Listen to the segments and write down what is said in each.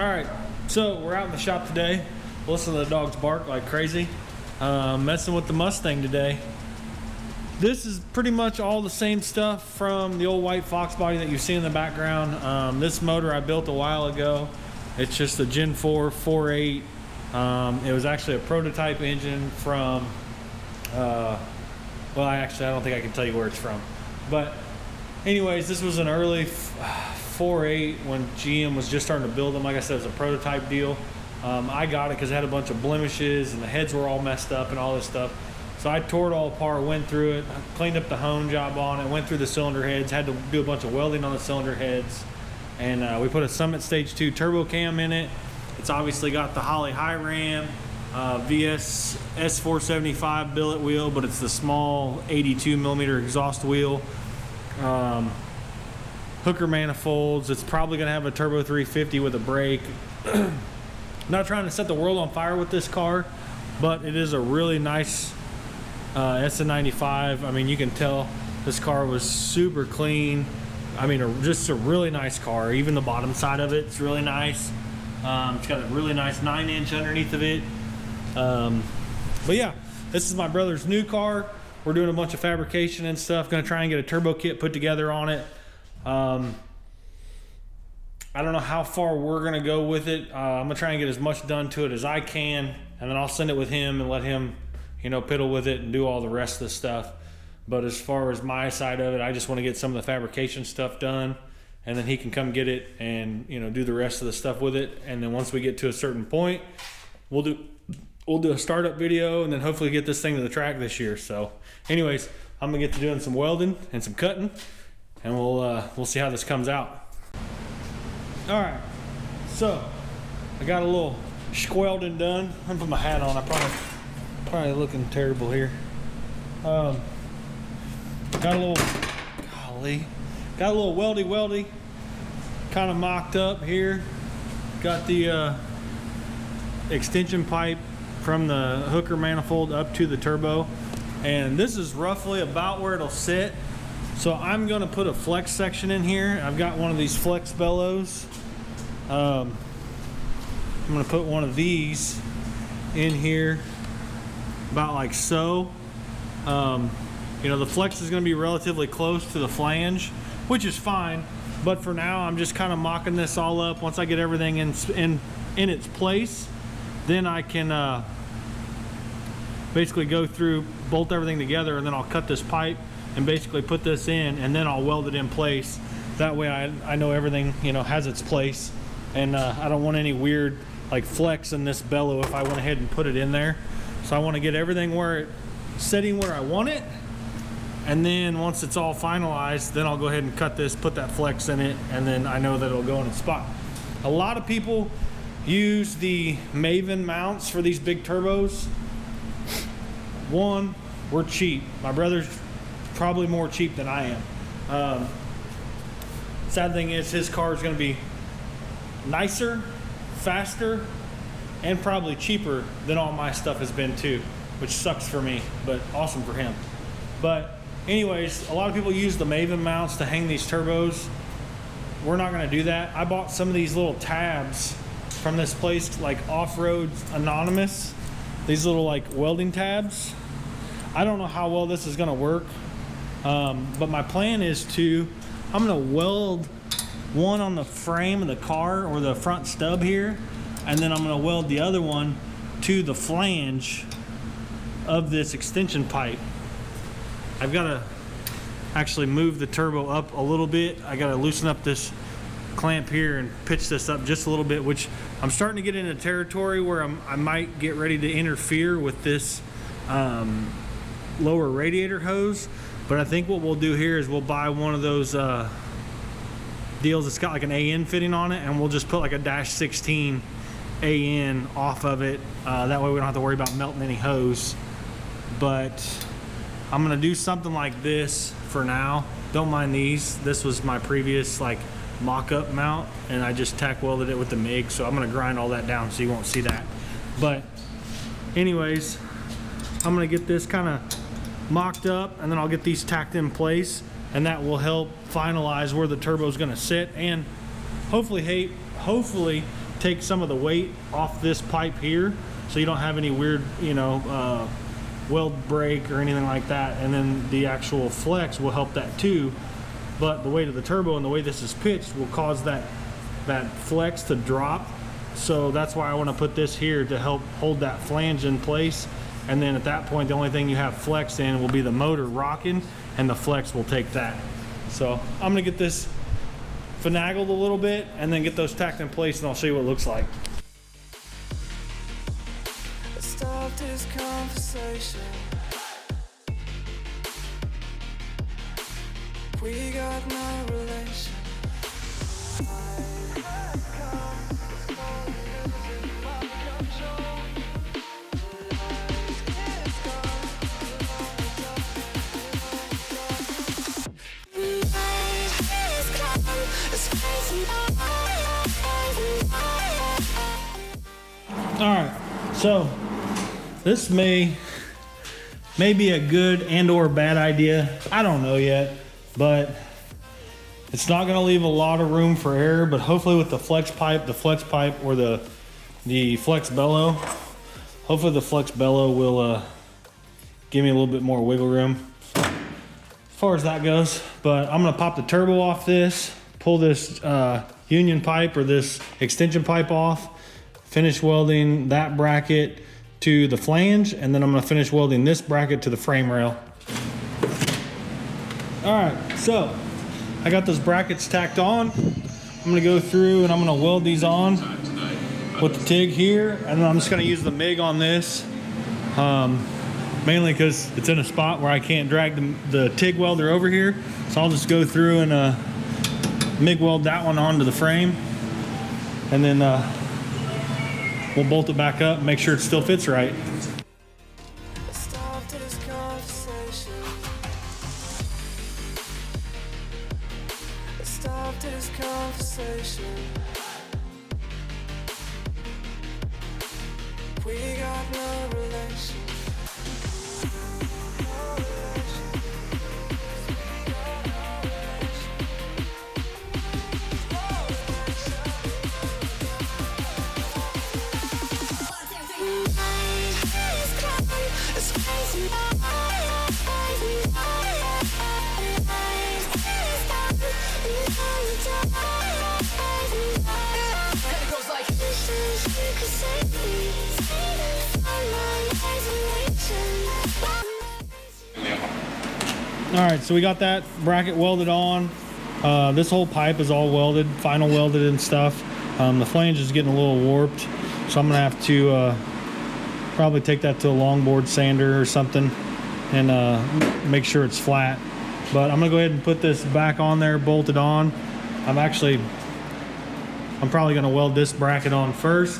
Alright, so we're out in the shop today. Listen to the dogs bark like crazy. Messing with the Mustang today. This is pretty much all the same stuff from the old white Fox body that you see in the background. This motor I built a while ago. It's just a Gen 4 4.8. It was actually a prototype engine from, well, I don't think I can tell you where it's from. But anyways, this was an early 4.8 when GM was just starting to build them. Like I said, it was a prototype deal. I got it because it had a bunch of blemishes and the heads were all messed up and all this stuff. So I tore it all apart, went through it, cleaned up the hone job on it, went through the cylinder heads, had to do a bunch of welding on the cylinder heads. And we put a Summit Stage 2 turbo cam in it. It's obviously got the Holley high ram, VS S475 billet wheel, but it's the small 82 millimeter exhaust wheel. Hooker manifolds. It's probably gonna have a turbo 350 with a brake. Not trying to set the world on fire with this car, but it is a really nice SN95. I mean, you can tell this car was super clean. I mean, just a really nice car. Even the bottom side of it's really nice. It's got a really nice 9-inch underneath of it. But yeah, this is my brother's new car. We're doing a bunch of fabrication and stuff. Gonna try and get a turbo kit put together on it. I don't know how far we're gonna go with it. I'm gonna try and get as much done to it as I can, and then I'll send it with him and let him, you know, piddle with it and do all the rest of the stuff. But as far as my side of it, I just want to get some of the fabrication stuff done, and then he can come get it and, you know, do the rest of the stuff with it. And then once we get to a certain point, we'll do a startup video and then hopefully get this thing to the track this year. So anyways, I'm gonna get to doing some welding and some cutting, and we'll see how this comes out. All right, so I got a little squelding done. I'm gonna put my hat on. I probably looking terrible here. Got a little weldy kind of mocked up here. Got the extension pipe from the hooker manifold up to the turbo, and this is roughly about where it'll sit. So I'm gonna put a flex section in here. I've got one of these flex bellows. I'm gonna put one of these in here about like so. You know, the flex is going to be relatively close to the flange, which is fine, but for now I'm just kind of mocking this all up. Once I get everything in its place, then I can basically go through, bolt everything together, and then I'll cut this pipe and basically put this in, and then I'll weld it in place. That way I know everything, you know, has its place, and I don't want any weird like flex in this bellow if I went ahead and put it in there. So I want to get everything setting where I want it, and then once it's all finalized, then I'll go ahead and cut this, put that flex in it, and then I know that it'll go in its spot. A lot of people use the Maven mounts for these big turbos. One, we're cheap. My brother's probably more cheap than I am. Sad thing is his car is going to be nicer, faster, and probably cheaper than all my stuff has been too, which sucks for me, but awesome for him. But anyways, a lot of people use the Maven mounts to hang these turbos. We're not gonna do that. I bought some of these little tabs from this place, like Off-Road Anonymous. These little like welding tabs. I don't know how well this is gonna work, but my plan is I'm gonna weld one on the frame of the car, or the front stub here, and then I'm gonna weld the other one to the flange of this extension pipe. I've got to actually move the turbo up a little bit. I got to loosen up this clamp here and pitch this up just a little bit, which I'm starting to get into territory where I might get ready to interfere with this lower radiator hose. But I think what we'll do here is we'll buy one of those deals that's got like an AN fitting on it, and we'll just put like a -16 AN off of it. That way we don't have to worry about melting any hose. But I'm gonna do something like this for now. Don't mind these. This was my previous like mock-up mount, and I just tack welded it with the MIG, so I'm gonna grind all that down so you won't see that. But anyways, I'm gonna get this kind of mocked up, and then I'll get these tacked in place, and that will help finalize where the turbo is gonna sit, and hopefully take some of the weight off this pipe here, so you don't have any weird, you know, weld break or anything like that. And then the actual flex will help that too. But the weight of the turbo and the way this is pitched will cause that flex to drop. So that's why I want to put this here to help hold that flange in place. And then at that point, the only thing you have flex in will be the motor rocking, and the flex will take that. So I'm gonna get this finagled a little bit and then get those tacked in place, and I'll show you what it looks like. Stop this conversation. We got no relation. All right, so this may be a good and or bad idea. I don't know yet, but it's not gonna leave a lot of room for error, but hopefully with the flex pipe or the flex bellow, hopefully the flex bellow will give me a little bit more wiggle room as far as that goes. But I'm gonna pop the turbo off this, pull this union pipe or this extension pipe off, finish welding that bracket to the flange, and then I'm gonna finish welding this bracket to the frame rail. All right, so I got those brackets tacked on. I'm gonna go through and I'm gonna weld these on with the TIG here, and then I'm just gonna use the MIG on this, mainly because it's in a spot where I can't drag the TIG welder over here. So I'll just go through and MIG weld that one onto the frame, and then we'll bolt it back up and make sure it still fits right. Stop this conversation. Stop this conversation. We got no relation. All right, so we got that bracket welded on. This whole pipe is all welded, final welded and stuff. The flange is getting a little warped, so I'm gonna have to probably take that to a longboard sander or something and make sure it's flat. But I'm gonna go ahead and put this back on there, bolted on. I'm probably gonna weld this bracket on first,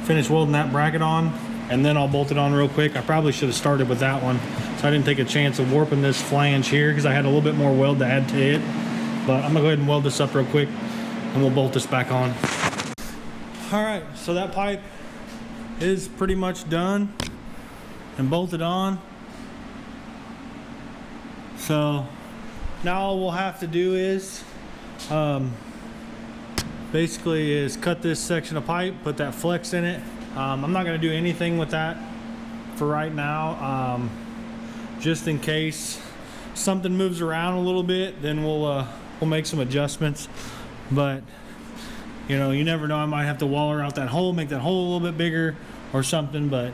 finish welding that bracket on, and then I'll bolt it on real quick. I probably should have started with that one, so I didn't take a chance of warping this flange here because I had a little bit more weld to add to it. But I'm gonna go ahead and weld this up real quick and we'll bolt this back on. All right, so that pipe is pretty much done and bolted on. So now all we'll have to do is basically is cut this section of pipe, put that flex in it. I'm not gonna do anything with that for right now. Just in case something moves around a little bit, then we'll make some adjustments. But you know, you never know, I might have to waller out that hole, make that hole a little bit bigger or something. But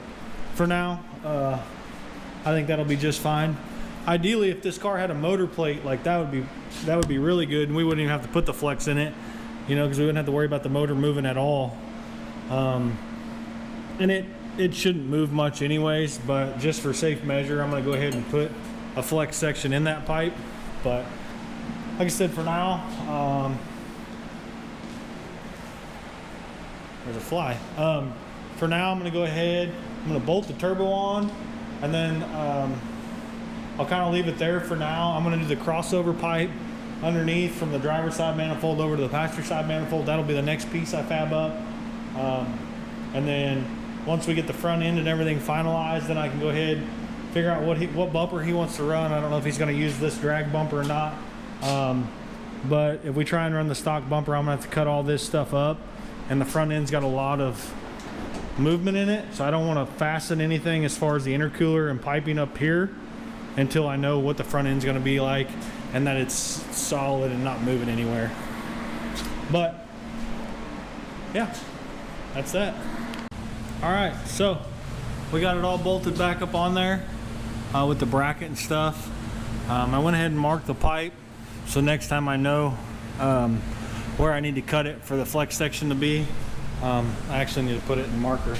for now, I think that'll be just fine. Ideally, if this car had a motor plate, like that would be really good, and we wouldn't even have to put the flex in it, you know, because we wouldn't have to worry about the motor moving at all. And it shouldn't move much anyways, but just for safe measure, I'm gonna go ahead and put a flex section in that pipe. But like I said, for now, there's a fly. For now, I'm gonna go ahead, I'm gonna bolt the turbo on, and then I'll kind of leave it there for now. I'm gonna do the crossover pipe underneath from the driver's side manifold over to the passenger side manifold. That'll be the next piece I fab up. And then once we get the front end and everything finalized, then I can go ahead figure out what bumper he wants to run. I don't know if he's gonna use this drag bumper or not. But if we try and run the stock bumper, I'm gonna have to cut all this stuff up and the front end's got a lot of movement in it, so I don't want to fasten anything as far as the intercooler and piping up here until I know what the front end's going to be like and that it's solid and not moving anywhere. But yeah, that's that. All right, so we got it all bolted back up on there with the bracket and stuff. I went ahead and marked the pipe, so next time I know where I need to cut it for the flex section to be. I actually need to put it in marker.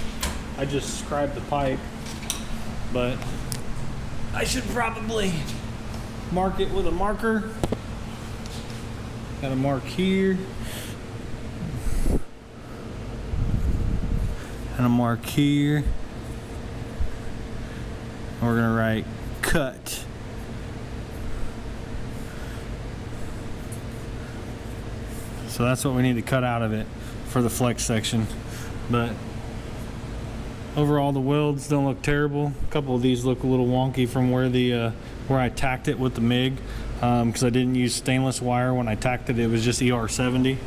I just scribed the pipe, but I should probably mark it with a marker. Got a mark here and a mark here. We're gonna write cut. So that's what we need to cut out of it for the flex section. But overall the welds don't look terrible. A couple of these look a little wonky from where I tacked it with the MIG, because I didn't use stainless wire when I tacked it. It was just ER70,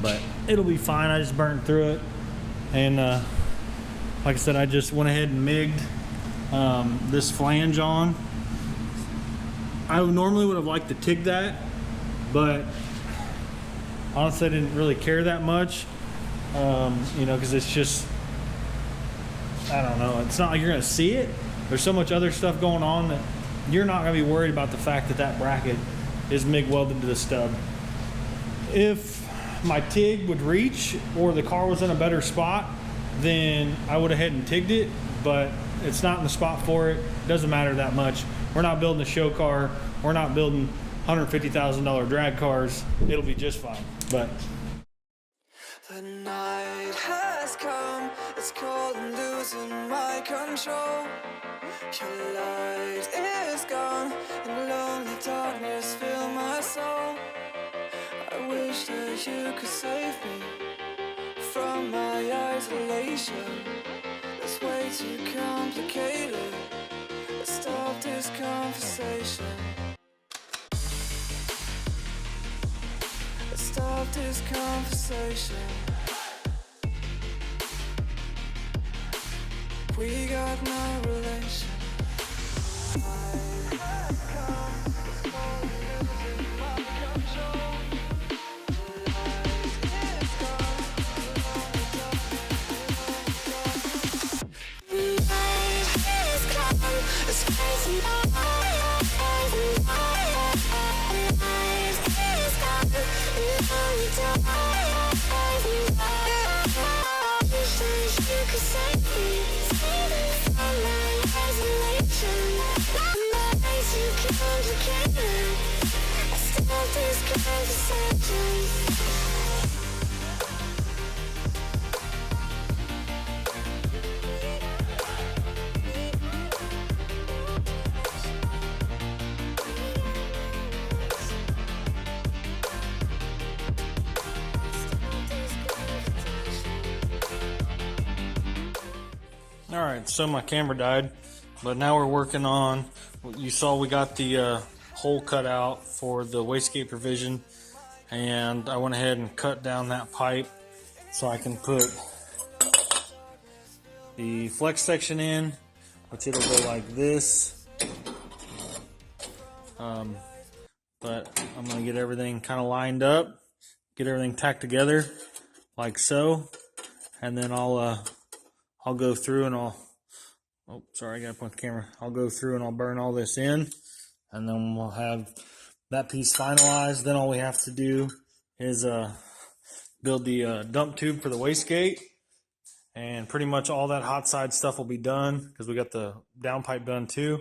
but it'll be fine. I just burned through it, and like I said, I just went ahead and MIG'd this flange on. I normally would have liked to TIG that, but honestly I didn't really care that much, you know, because it's just, I don't know, it's not like you're gonna see it. There's so much other stuff going on that you're not gonna be worried about the fact that that bracket is MIG welded to the stub. If my TIG would reach or the car was in a better spot, then I would have had and TIG'd it, but it's not in the spot for it. It doesn't matter that much. We're not building a show car. We're not building $150,000 drag cars. It'll be just fine. But The night has come, it's cold and losing my control. Your light is gone, and lonely darkness fill my soul. I wish that you could save me from my isolation. It's way too complicated. Let's stop this conversation. Let's stop this conversation. We got no relation. I have come, it's all losing my control. The light is gone, the night has come, it's crazy. The night is gone, the only dark. I wish that you could save me. alright, so my camera died, but now we're working on, you saw we got the hole cut out for the wastegate provision, and I went ahead and cut down that pipe so I can put the flex section in, which it'll go like this. But I'm going to get everything kind of lined up, get everything tacked together like so, and then I'll go through and I'll go through and I'll burn all this in, and then we'll have that piece finalized. Then all we have to do is build the dump tube for the wastegate, and pretty much all that hot side stuff will be done because we got the downpipe done too.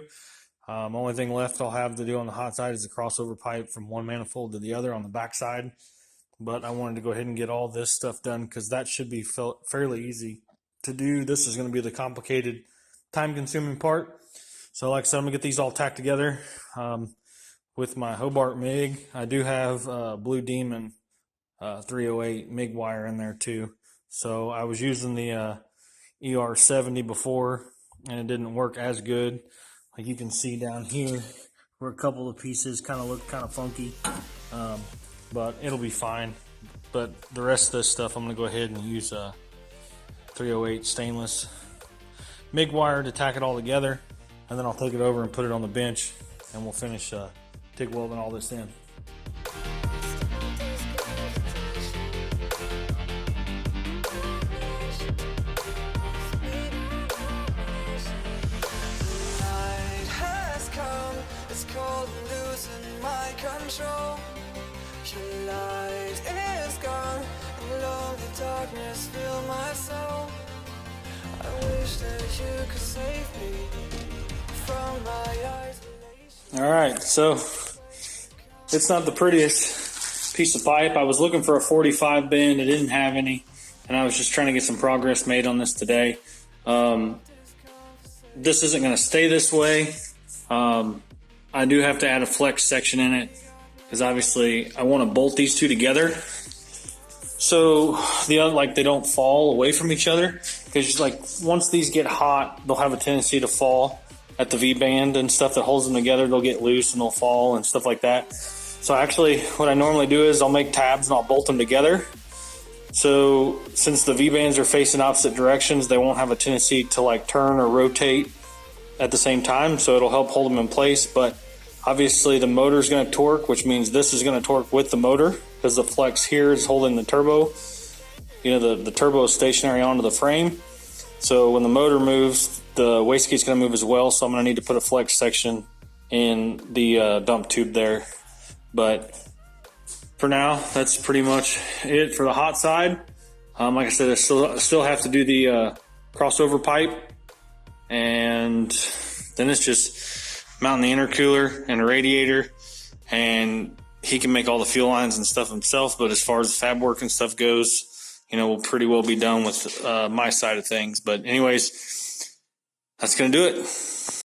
Only thing left I'll have to do on the hot side is the crossover pipe from one manifold to the other on the back side. But I wanted to go ahead and get all this stuff done because that should be fairly easy to do. This is going to be the complicated, time-consuming part. So like I said, I'm going to get these all tacked together with my Hobart MIG. I do have Blue Demon 308 MIG wire in there too. So I was using the ER70 before, and it didn't work as good. Like you can see down here where a couple of pieces kind of look kind of funky, but it'll be fine. but the rest of this stuff I'm going to go ahead and use 308 stainless MIG wire to tack it all together, and then I'll take it over and put it on the bench, and we'll finish TIG welding all this in. It's cold and losing my control. Your light is gone, and lonely darkness fill my soul. I wish that you could save me from my isolation. Alright, so it's not the prettiest piece of pipe. I was looking for a 45 bend. I didn't have any, and I was just trying to get some progress made on this today. This isn't going to stay this way. I do have to add a flex section in it because obviously I want to bolt these two together so they don't fall away from each other, because like once these get hot, they'll have a tendency to fall at the V-band and stuff that holds them together. They'll get loose and they'll fall and stuff like that. So actually what I normally do is I'll make tabs and I'll bolt them together. So since the V-bands are facing opposite directions, they won't have a tendency to like turn or rotate at the same time, so it'll help hold them in place. But obviously the motor is going to torque, which means this is going to torque with the motor because the flex here is holding the turbo. You know, the turbo is stationary onto the frame, so when the motor moves, the wastegate's going to move as well. So I'm going to need to put a flex section in the dump tube there. But for now, that's pretty much it for the hot side. Like I said, I still have to do the crossover pipe, and then it's just mounting the intercooler and a radiator, and he can make all the fuel lines and stuff himself. But as far as the fab work and stuff goes, you know, we'll pretty well be done with my side of things. But anyways, that's going to do it.